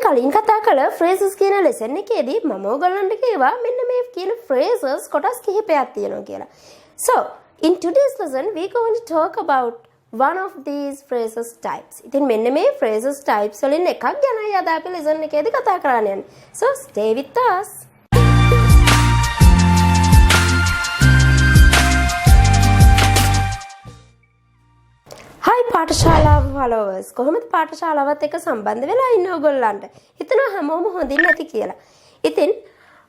කලින් කතා කළ phrases කියන lesson එකේදී මම ඔයගොල්ලන්ට කිව්වා මෙන්න මේ කියන phrases කොටස් කිහිපයක් තියෙනවා කියලා. So, in today's lesson we going to talk about one of these phrases types. ඉතින් මෙන්න මේ phrases types වලින් එකක් ගැනයි අද අපි lesson එකේදී කතා කරන්න යන්නේ. So, stay with us. Hi පාඨශාලාව followers. කොහොමද පාඨශාලාවත් එක්ක සම්බන්ධ වෙලා ඉන්නේ ඔයගොල්ලන්ට? හිතනවා හැමෝම හොඳින් නැති කියලා. ඉතින්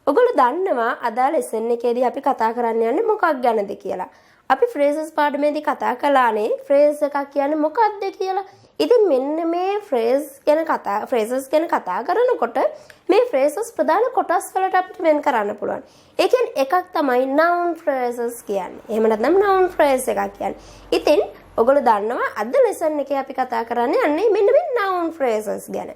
ඔයගොල්ලෝ දන්නවා අද lesson එකේදී අපි කතා කරන්න යන්නේ මොකක් ගැනද කියලා. අපි phrases පාඩමේදී කතා කළානේ phrase එකක් කියන්නේ මොකක්ද කියලා. ඉතින් මෙන්න මේ phrases ගැන කතා කරනකොට මේ phrases ප්‍රධාන කොටස් වලට අපිට වෙන් කරන්න පුළුවන්. ඒ කියන්නේ එකක් තමයි noun phrases කියන්නේ. එහෙම නැත්නම් noun phrase එකක් කියන්නේ. ඉතින් ඔයගොල්ලෝ දන්නවා අද lesson එකේ අපි කතා කරන්නේ යන්නේ මෙන්න මේ noun phrases ගැන.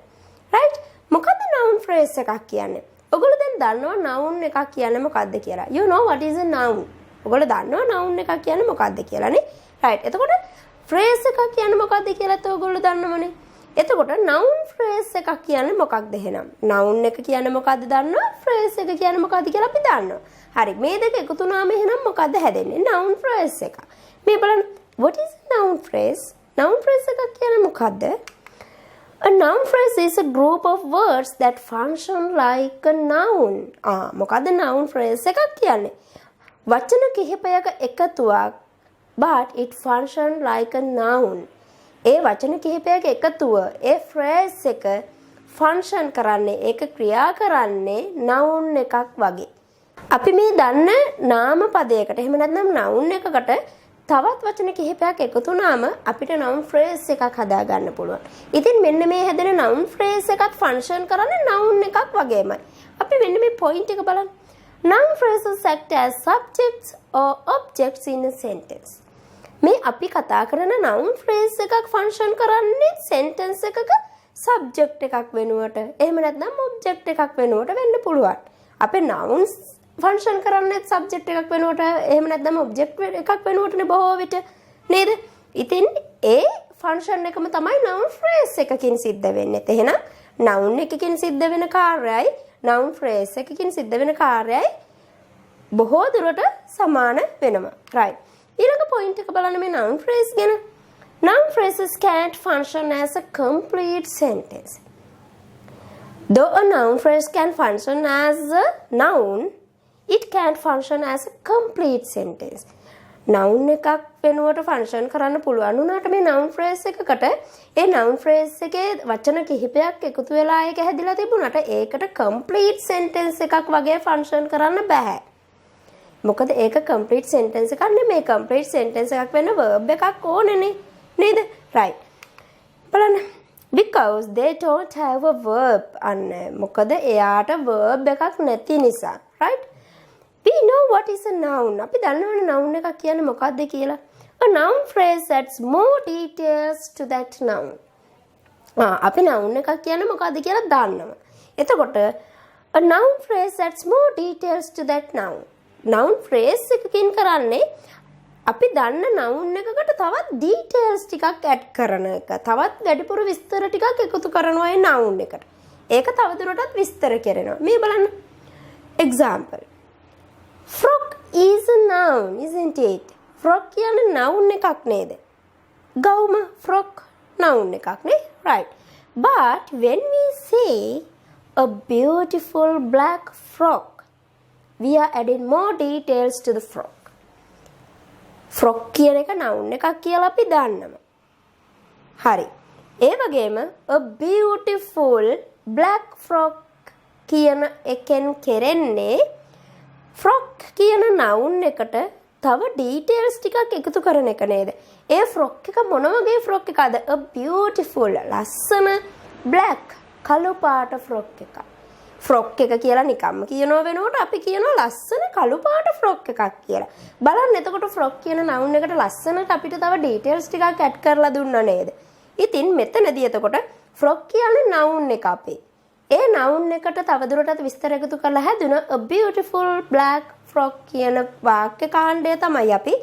right? මොකද්ද noun phrase එකක් කියන්නේ? ඔයගොල්ලෝ දැන් දන්නවා noun එකක් කියන්නේ මොකද්ද කියලා. You know what is a noun? ඔයගොල්ලෝ දන්නවා noun එකක් කියන්නේ මොකද්ද කියලා නේ? right. එතකොට phrase එකක් කියන්නේ මොකද්ද කියලාත් ඔයගොල්ලෝ දන්නවනේ. එතකොට noun phrase එකක් කියන්නේ මොකක්ද එහෙනම්? noun එක කියන්නේ මොකද්ද දන්නවා? phrase එක කියන්නේ මොකද්ද කියලා අපි දන්නවා. හරි. මේ දෙක එකතු වුණාම එහෙනම් මොකද්ද හැදෙන්නේ? noun phrase එක. මේ බලන්න. What is a noun phrase? Noun phrase එකක් කියන්නේ මොකද්ද? A noun phrase is a group of words that function like a noun. මොකද්ද noun phrase එකක් කියන්නේ? වචන කිහිපයක එකතුවක් but it function like a noun. ඒ වචන කිහිපයක එකතුව ඒ phrase එක function කරන්නේ ඒක ක්‍රියා කරන්නේ noun එකක් වගේ. අපි මේ දන්න නාම පදයකට එහෙම නැත්නම් noun එකකට තවත් වචන කිහිපයක් එකතු වුණාම අපිට noun phrase එකක් හදා ගන්න පුළුවන්. ඉතින් මෙන්න මේ හැදෙන noun phrase එකත් function කරන්නේ noun එකක් වගේමයි. අපි මෙන්න මේ point එක බලන්න. Noun phrases act as subjects or objects in a sentence. මේ අපි කතා කරන noun phrase එකක් function කරන්නේ sentence එකක subject එකක් වෙනුවට එහෙම නැත්නම් object එකක් වෙනුවට වෙන්න පුළුවන්. අපේ nouns function කරන්නේ subject එකක් වෙනුවට එහෙම නැත්නම් object එකක් වෙනුවටනේ බොහෝ විට නේද? ඉතින් ඒ function එකම තමයි noun phrase එකකින් සිද්ධ වෙන්නේ. එහෙනම් noun එකකින් සිද්ධ වෙන කාර්යයයි noun phrase එකකින් සිද්ධ වෙන කාර්යයයි බොහෝ දුරට සමාන වෙනවා. right. ඊළඟ point එක බලන්න මේ noun phrase ගැන. Noun phrases can't function as a complete sentence. Though a noun phrase can function as a noun, it can't function as a complete sentence. noun එකක් වෙනුවට function කරන්න පුළුවන් වුණාට මේ noun phrase එකකට ඒ noun phrase එකේ වචන කිහිපයක් එකතු වෙලා ඒක හැදිලා තිබුණාට ඒකට complete sentence එකක් වගේ function කරන්න බෑ. මොකද ඒක complete sentence එකක් නෙමෙයි. complete sentence එකක් වෙන්න verb එකක් ඕනේනේ නේද? right. බලන්න. Because they don't have a verb. මොකද එයාට verb එකක් නැති නිසා. right. We know what is a noun. අපි දන්නවනේ noun එකක් කියන්නේ මොකක්ද කියලා. A noun phrase adds more details to that noun. අපි noun එකක් කියන්නේ මොකක්ද කියලා දන්නවා. එතකොට a noun phrase adds more details to that noun. noun phrase එකකින් කරන්නේ අපි දන්න noun එකකට තවත් details ටිකක් add කරන එක. තවත් වැඩිපුර විස්තර ටිකක් එකතු කරනවා ඒ noun එකට. ඒක තවදුරටත් විස්තර කරනවා. මේ බලන්න. example. Frog is a noun, isn't it? Frog කියන්නේ noun එකක් නේද? ගවුම frog noun එකක් නේ? right. But when we say a beautiful black frog, we are adding more details to the frog. frog කියන එක noun එකක් කියලා අපි දන්නවා. හරි. ඒ වගේම a beautiful black frog කියන එකෙන් කෙරෙන්නේ frog කියන noun එකට තව details ටිකක් එකතු කරන එක නේද? ඒ frog එක මොන වගේ frog එකද? a beautiful ලස්සන black කළු පාට frog එකක්. frog එක කියලා නිකම්ම කියනවා වෙනකොට අපි කියනවා ලස්සන කළු පාට frog එකක් කියලා. බලන්න එතකොට frog කියන noun එකට ලස්සනට අපිට තව details ටිකක් add කරලා දුන්නා නේද? ඉතින් මෙතනදී එතකොට frog කියන්නේ noun එක අපේ. ඒ noun එකට තවදුරටත් විස්තර එකතු කරලා හැදුන a beautiful black frog කියන වාක්‍ය කාණ්ඩය තමයි අපි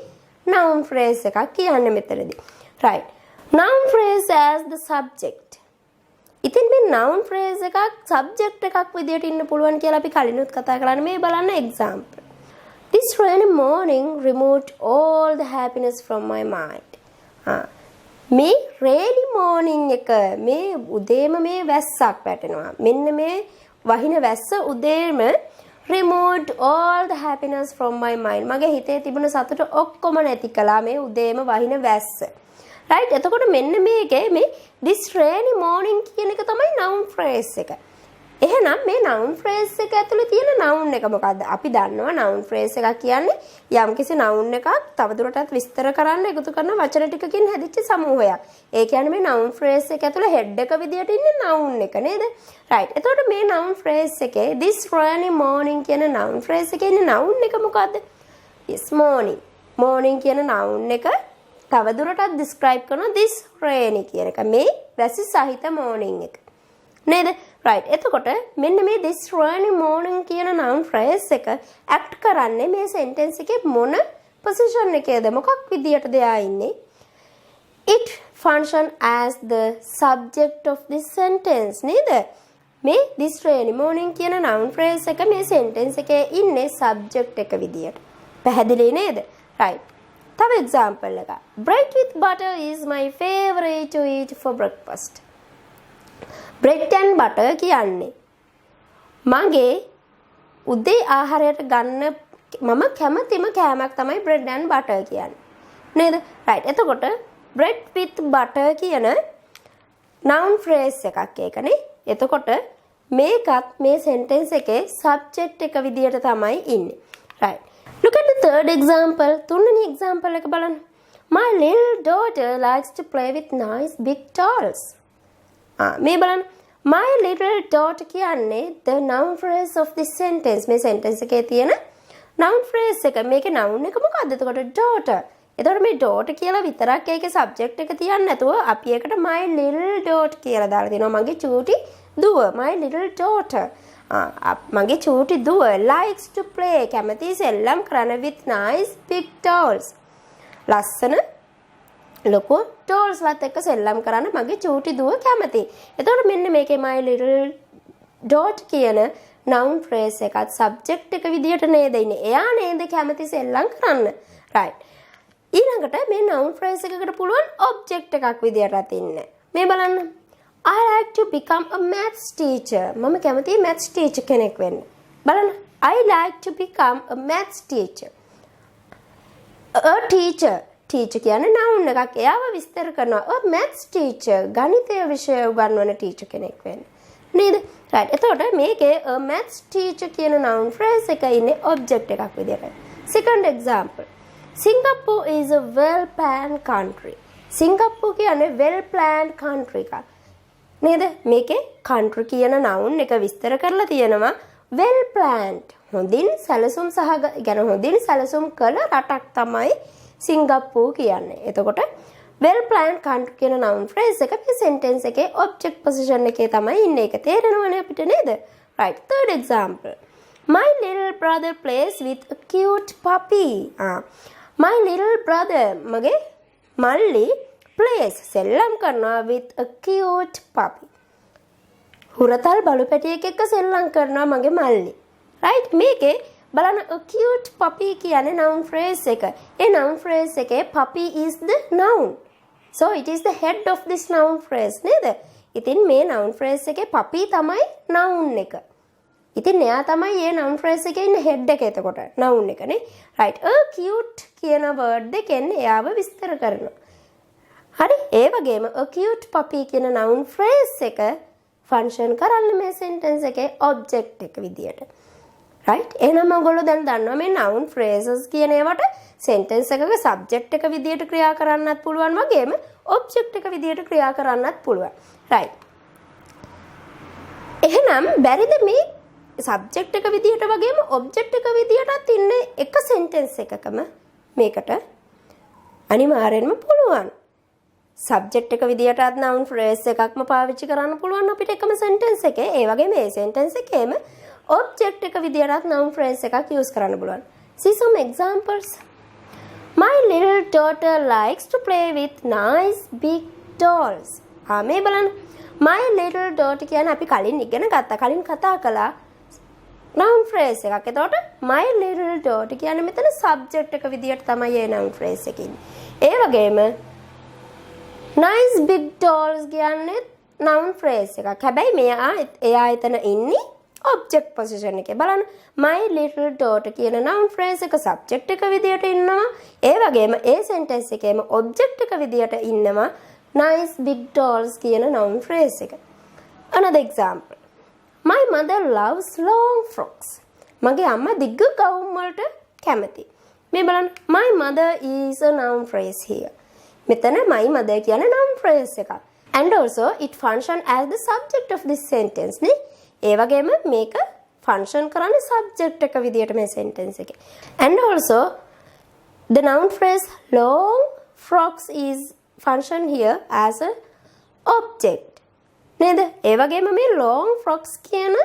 noun phrase එකක් කියන්නේ මෙතනදී. right. Noun phrase as the subject ඉතින් මේ noun phrase එකක් subject එකක් විදියට ඉන්න පුළුවන් කියලා අපි කලිනුත් කතා කරන්නේ. මේ බලන්න example. This rainy morning removed all the happiness from my mind. මේ rainy morning එක මේ උදේම මේ වැස්සක් වැටෙනවා. මෙන්න මේ වහින වැස්ස උදේම removed all the happiness from my mind. මගේ හිතේ තිබුණ සතුට ඔක්කොම නැති කළා මේ උදේම වහින වැස්ස. right? එතකොට මෙන්න මේකේ මේ this rainy morning කියන එක තමයි noun phrase එක. එහෙනම් මේ noun phrase එක ඇතුලේ තියෙන noun එක මොකද්ද? අපි දන්නවා noun phrase එකක් කියන්නේ යම්කිසි noun එකක් තවදුරටත් විස්තර කරන්න එකතු කරන වචන ටිකකින් හැදිච්ච සමූහයක්. ඒ කියන්නේ මේ noun phrase එක ඇතුලේ head එක විදියට ඉන්නේ noun එක නේද? right. එතකොට මේ noun phrase එකේ this rainy morning කියන noun phrase එකේ ඉන්නේ noun එක මොකද්ද? yes morning. morning කියන noun එක තවදුරටත් describe කරන this rainy කියන එක. මේ වැසි සහිත morning එක. නේද? right. එතකොට මෙන්න මේ this rainy morning කියන noun phrase එක act කරන්නේ මේ sentence එකේ මොන position එකේද? මොකක් විදියටද එයා ඉන්නේ? It function as the subject of this sentence. නේද? මේ this rainy morning කියන noun phrase එක මේ sentence එකේ ඉන්නේ subject එක විදියට. පැහැදිලි නේද? right. තව example එක. Bread with butter is my favorite to eat for breakfast. bread and butter කියන්නේ මගේ උදේ ආහාරයට ගන්න මම කැමතිම කෑමක් තමයි bread and butter කියන්නේ. නේද? right. එතකොට bread with butter කියන noun phrase එකක් ඒකනේ. එතකොට මේකත් මේ sentence එකේ subject එක විදියට තමයි ඉන්නේ. right. Look at the third example. තුන්වෙනි example එක බලන්න. My little daughter likes to play with nice big dolls. මේ බලන්න. My little daughter කියන්නේ the noun phrase of this sentence. මේ sentence එකේ තියෙන noun phrase එක. මේකේ noun එක මොකද්ද? එතකොට daughter. එතකොට මේ daughter කියලා විතරක් ඒකේ subject එක තියන්නේ නැතුව අපි ඒකට my little daughter කියලා දාලා දෙනවා. මගේ චූටි දුව. My little daughter. මගේ චූටි දුව likes to play කැමති සෙල්ලම් කරන with nice big dolls. ලස්සන ලොකු dolls වත් එක්ක සෙල්ලම් කරන්න මගේ චූටි දුව කැමති. එතකොට මෙන්න මේකේ my little daughter කියන noun phrase එකත් subject එක විදියට නේද ඉන්නේ. එයා නේද කැමති සෙල්ලම් කරන්න. right. ඊළඟට මේ noun phrase එකකට පුළුවන් object එකක් විදියටත් ඉන්න. මේ බලන්න. I like to become a maths teacher. මම කැමතියි maths teacher කෙනෙක් වෙන්න. බලන්න. I like to become a maths teacher. A teacher. teacher කියන්නේ noun එකක්. එයාව විස්තර කරනවා. a maths teacher. ගණිතය විෂය උගන්වන teacher කෙනෙක් වෙන්න. නේද? right. එතකොට මේකේ a maths teacher කියන noun phrase එක ඉන්නේ object එකක් විදියට. Second example. Singapore is a well-planned country. Singapore කියන්නේ well-planned country එකක්. නේද? මේකේ country කියන noun එක විස්තර කරලා තියෙනවා well planned. හොඳින් සැලසුම් හොඳින් සැලසුම් කළ රටක් තමයි සිංගප්පූර් කියන්නේ. එතකොට well planned country කියන noun phrase එක මේ sentence එකේ object position එකේ තමයි ඉන්නේ. ඒක තේරෙනවනේ අපිට නේද? right. Third example. My little brother plays with a cute puppy. My little brother මගේ මල්ලි plays සෙල්ලම් කරනවා with a cute puppy. හුරතල් බලු පැටියෙක් එක්ක සෙල්ලම් කරනවා මගේ මල්ලි. right. මේකේ බලන්න a cute puppy කියන්නේ noun phrase එක. ඒ noun phrase එකේ puppy is the noun. so it is the head of this noun phrase නේද? ඉතින් මේ noun phrase එකේ puppy තමයි noun එක. ඉතින් එයා තමයි මේ noun phrase එකේ ඉන්න head එක එතකොට noun එක නේ. right. a cute කියන word එකෙන් එයාව විස්තර කරනවා. හරි. ඒ වගේම a cute puppy කියන noun phrase එක function කරන්නේ මේ sentence එකේ object එක විදියට. right. එහෙනම් ඔයගොල්ලෝ දැන් දන්නවා මේ noun phrases කියන ඒවට sentence එකක subject එක විදියට ක්‍රියා කරන්නත් පුළුවන් වගේම object එක විදියට ක්‍රියා කරන්නත් පුළුවන්. right. එහෙනම් බැරිද මේ subject එක විදියට වගේම object එක විදියටත් ඉන්නේ එක sentence එකකම මේකට අනිවාර්යෙන්ම පුළුවන්. subject එක විදියටත් noun phrase එකක්ම පාවිච්චි කරන්න පුළුවන් අපිට එකම sentence එකේ. ඒ වගේම මේ sentence එකේම object එක විදියටත් noun phrase එකක් use කරන්න පුළුවන්. see some examples. My little daughter likes to play with nice big dolls. මේ බලන්න. my little daughter කියන්නේ අපි කලින් ඉගෙන ගත්තා. කලින් කතා කළා noun phrase එකක්. එතකොට my little daughter කියන්නේ මෙතන subject එක විදියට තමයි මේ noun phrase එක ඉන්නේ. ඒ වගේම nice big dolls කියන්නේ noun phrase එකක්. හැබැයි එයා එතන ඉන්නේ object position එකේ. බලන්න my little daughter කියන noun phrase එක subject එක විදියට ඉන්නවා. ඒ වගේම ඒ sentence එකේම object එක විදියට ඉන්නවා nice big dolls කියන noun phrase එක. Another example. My mother loves long frocks. මගේ අම්මා දිග ගවුම් වලට කැමති. මේ බලන්න my mother is a noun phrase here. මෙතන my mother කියන noun phrase එකක්. And also it function as the subject of this sentence නේ. ඒ වගේම මේක function කරන්නේ subject එක විදියට මේ sentence එකේ. And also the noun phrase long frocks is function here as a object. නේද? ඒ වගේම මේ long frocks කියන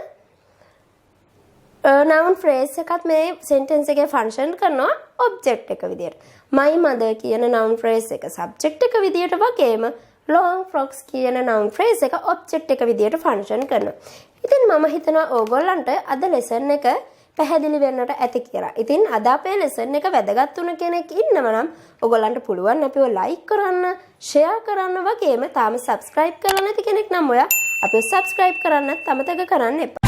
noun phrase එකත් මේ sentence එකේ function කරනවා object එක විදියට. my mother කියන noun phrase එක subject එක විදියට වගේම long frocks කියන noun phrase එක object එක විදියට function කරනවා. ඉතින් මම හිතනවා ඕගොල්ලන්ට අද lesson එක පැහැදිලි වෙන්නට ඇති කියලා. ඉතින් අද අපේ lesson එක වැදගත් වුණ කෙනෙක් ඉන්නව නම් ඕගොල්ලන්ට පුළුවන් අපිව like කරන්න, share කරන්න වගේම තාම subscribe කරලා නැති කෙනෙක් නම් ඔයා අපිව subscribe කරන්නත් අමතක කරන්න එපා.